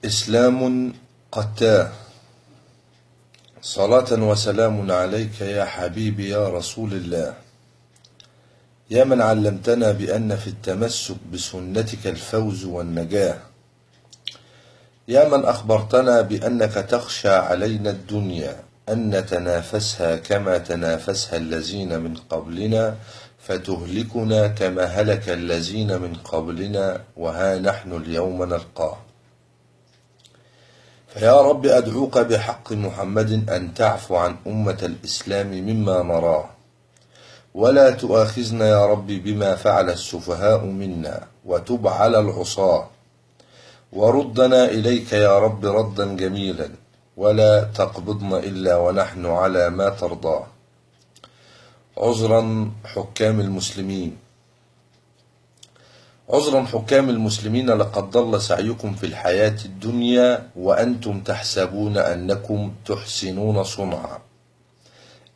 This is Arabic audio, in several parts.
إسلام قتاه. صلاة وسلام عليك يا حبيبي يا رسول الله، يا من علمتنا بأن في التمسك بسنتك الفوز والنجاة، يا من أخبرتنا بأنك تخشى علينا الدنيا أن نتنافسها كما تنافسها الذين من قبلنا فتهلكنا كما هلك الذين من قبلنا، وها نحن اليوم نلقاه. فيا رب أدعوك بحق محمد أن تعفو عن أمة الإسلام مما نراه، ولا تؤاخذنا يا رب بما فعل السفهاء منا، وتب على العصاة، وردنا إليك يا رب ردا جميلا، ولا تقبضنا إلا ونحن على ما ترضاه. عذرا حكام المسلمين، عذرا حكام المسلمين، لقد ضل سعيكم في الحياة الدنيا وأنتم تحسبون أنكم تحسنون صنعا.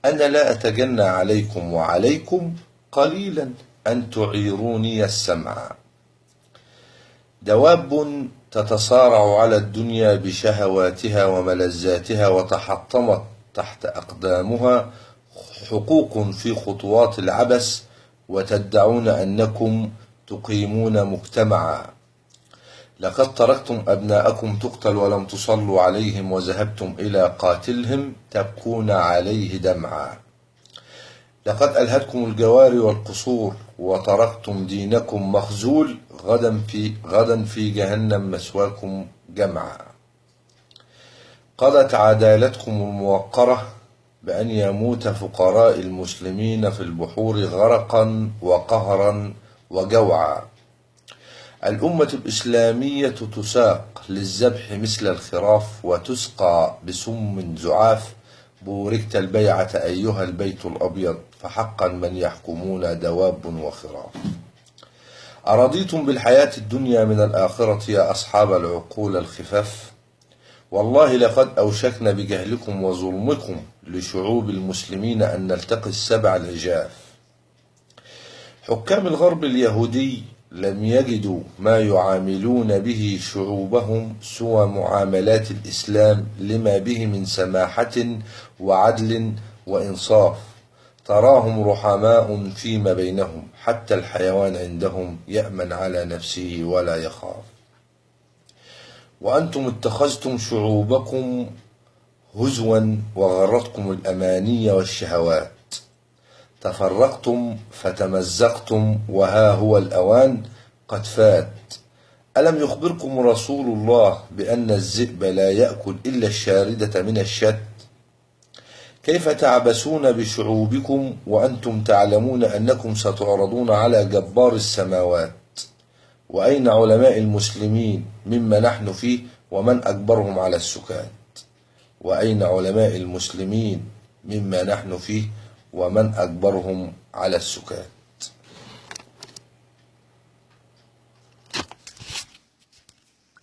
أنا لا أتجنى عليكم وعليكم قليلا أن تعيروني السمع. دواب تتصارع على الدنيا بشهواتها وملذاتها، وتحطمت تحت أقدامها حقوق في خطوات العبث، وتدعون أنكم تقيمون مجتمعا. لقد تركتم أبناءكم تقتل ولم تصلوا عليهم، وذهبتم إلى قاتلهم تبكون عليه دمعا. لقد ألهتكم الجواري والقصور، وتركتم دينكم مخزول، غدا في جهنم مسواكم جمعا. قضت عدالتكم الموقرة بأن يموت فقراء المسلمين في البحور غرقا وقهرا وجوعا. الأمة الإسلامية تساق للذبح مثل الخراف، وتسقى بسم زعاف. بوركت البيعة أيها البيت الأبيض، فحقا من يحكمون دواب وخراف. أرضيتم بالحياة الدنيا من الآخرة يا أصحاب العقول الخفاف؟ والله لقد أوشكنا بجهلكم وظلمكم لشعوب المسلمين أن نلتقي السبع العجاف. حكام الغرب اليهودي لم يجدوا ما يعاملون به شعوبهم سوى معاملات الإسلام لما به من سماحة وعدل وإنصاف. تراهم رحماء فيما بينهم، حتى الحيوان عندهم يأمن على نفسه ولا يخاف. وأنتم اتخذتم شعوبكم هزوا وغرتكم الأماني والشهوات. تفرقتم فتمزقتم، وها هو الأوان قد فات. ألم يخبركم رسول الله بأن الذئب لا يأكل إلا الشاردة من الشت؟ كيف تعبسون بشعوبكم وأنتم تعلمون أنكم ستعرضون على جبار السماوات؟ وأين علماء المسلمين مما نحن فيه ومن أجبرهم على السكات؟ وأين علماء المسلمين مما نحن فيه ومن أجبرهم على السكات؟